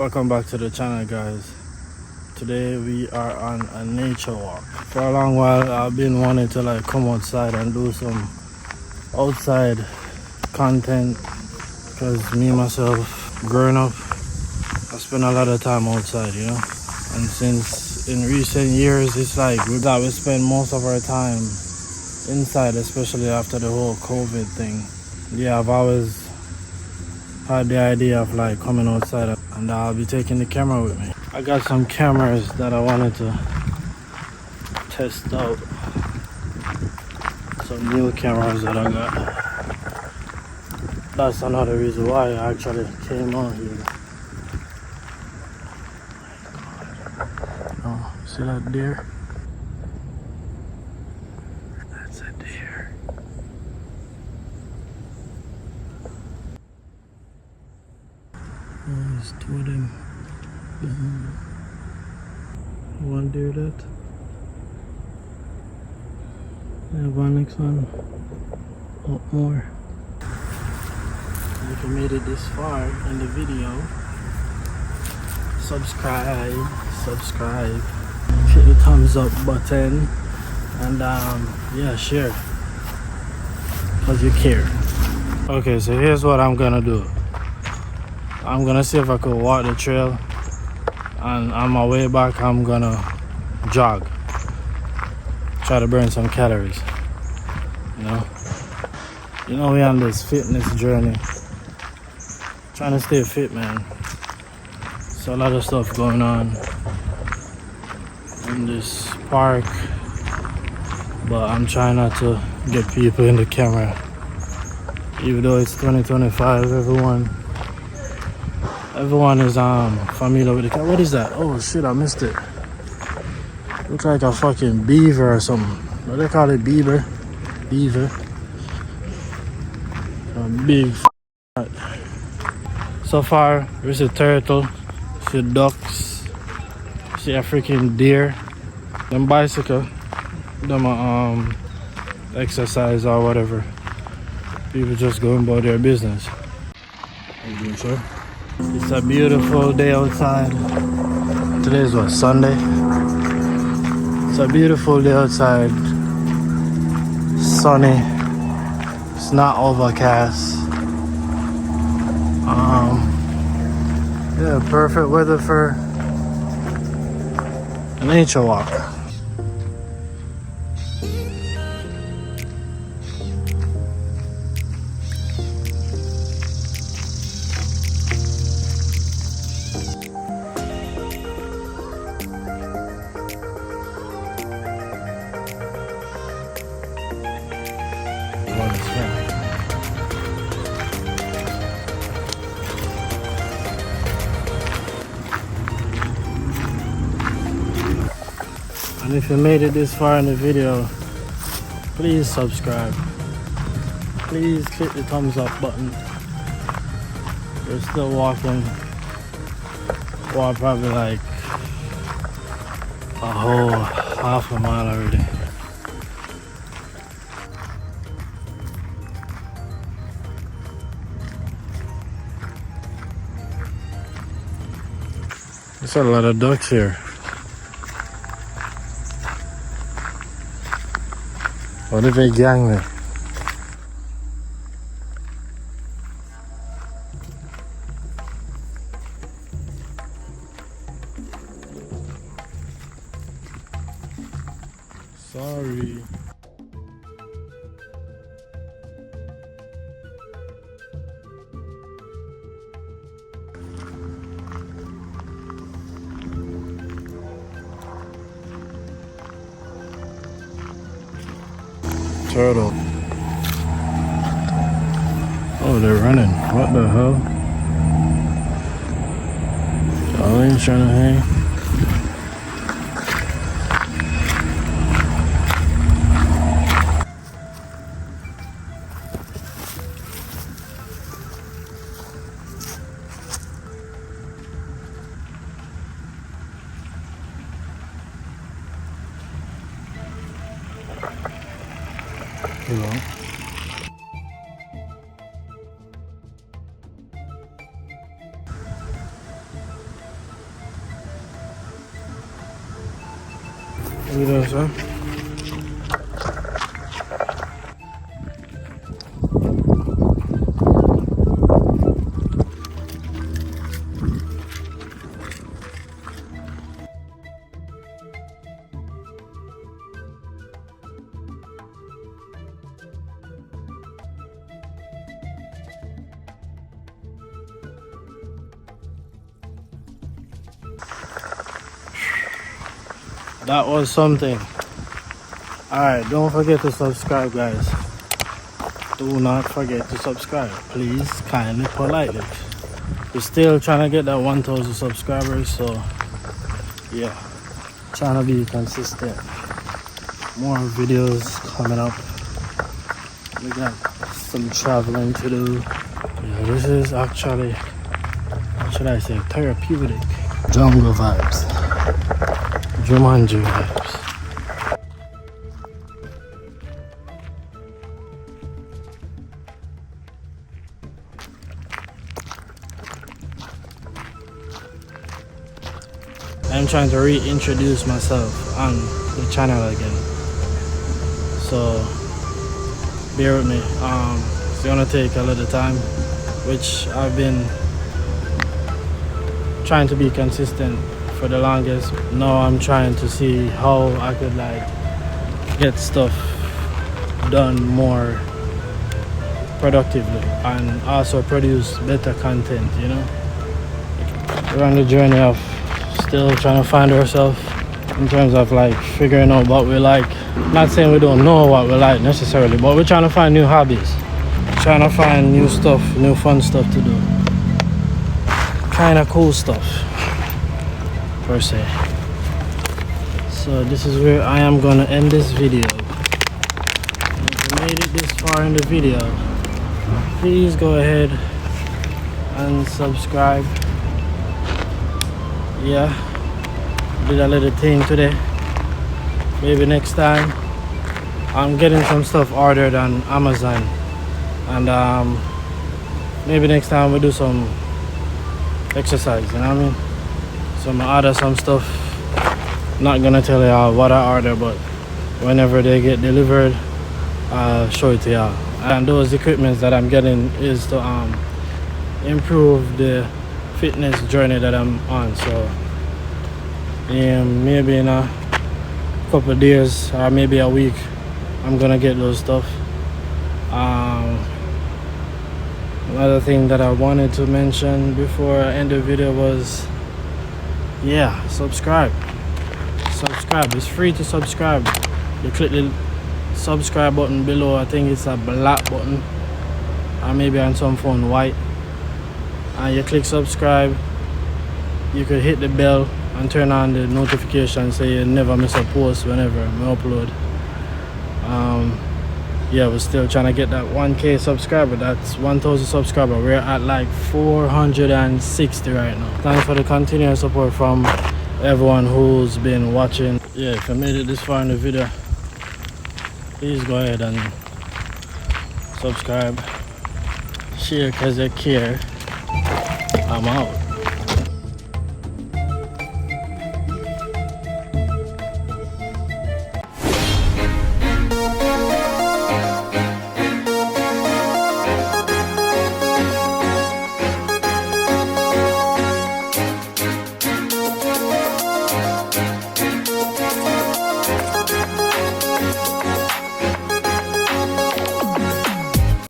Welcome back to the channel, guys. Today we are on a nature walk. For a long while I've been wanting to come outside and do some outside content because me myself growing up I spend a lot of time outside, and since in recent years it's like we spend most of our time inside, especially after the whole COVID thing. Yeah, I've always had the idea of coming outside, and I'll be taking the camera with me. I got some cameras that I wanted to test out. Some new cameras that I got. That's another reason why I actually came out here. Oh, see that deer? That's a deer. Oh, there's two of them. One deer that. And one next one. Up more. If you made it this far in the video, subscribe, hit the thumbs up button, and yeah, share, because you care. Okay, so here's what I'm gonna do. I'm gonna see if I could walk the trail, and on my way back I'm gonna jog, try to burn some calories. We're on this fitness journey, trying to stay fit, man. So a lot of stuff going on in this park, but I'm trying not to get people in the camera. Even though it's 2025, everyone is familiar with the camera. What is that? Oh shit, I missed it. Looks like a fucking beaver or something. What do they call it? Beaver. A big So far, there's a turtle, see ducks, see a freaking deer, them bicycle, them exercise or whatever. People just going about their business. It's a beautiful day outside. Today is what, Sunday? It's a beautiful day outside. Sunny. It's not overcast. Yeah, perfect weather for a nature walk. And if you made it this far in the video, please subscribe. Please click the thumbs up button. We're still walking. Well, probably a whole half a mile already. There's a lot of ducks here. What if they gang me? Sorry. Turtle. Oh, they're running. What the hell? Oh, he's trying to hang. Hello. Look at this, huh? That was something. Alright, don't forget to subscribe, guys. Do not forget to subscribe. Please, kindly, politely. We're still trying to get that 1,000 subscribers, so yeah. Trying to be consistent. More videos coming up. We got some traveling to do. Yeah, this is actually, what should I say, therapeutic. Jungle vibes. Jumanji vibes. I'm trying to reintroduce myself on the channel again, so bear with me. It's gonna take a little time, which I've been trying to be consistent for the longest. Now I'm trying to see how I could like get stuff done more productively and also produce better content, you know. We're on the journey of still trying to find ourselves in terms of like figuring out what we like. Not saying we don't know what we like necessarily, but we're trying to find new hobbies, trying to find new stuff, new fun stuff to do, kind of cool stuff per se. So this is where I am gonna end this video. If you made it this far in the video, please go ahead and subscribe. Yeah, did a little thing today. Maybe next time. I'm getting some stuff ordered on Amazon, and maybe next time we do some exercise, you know what I mean? So I'm gonna order some stuff. Not gonna tell y'all what I order, but whenever they get delivered, I'll show it to y'all. And those equipments that I'm getting is to improve the fitness journey that I'm on. So maybe in a couple of days or maybe a week, I'm gonna get those stuff. Another thing that I wanted to mention before I end the video was, yeah, subscribe. It's free to subscribe. You click the subscribe button below. I think it's a black button, or maybe on some phone white, and you click subscribe. You could hit the bell and turn on the notification so you never miss a post whenever I upload. Yeah, we're still trying to get that 1K subscriber. That's 1,000 subscriber. We're at like 460 right now. Thanks for the continuous support from everyone who's been watching. Yeah, if you made it this far in the video, please go ahead and subscribe, share because you care. I'm out.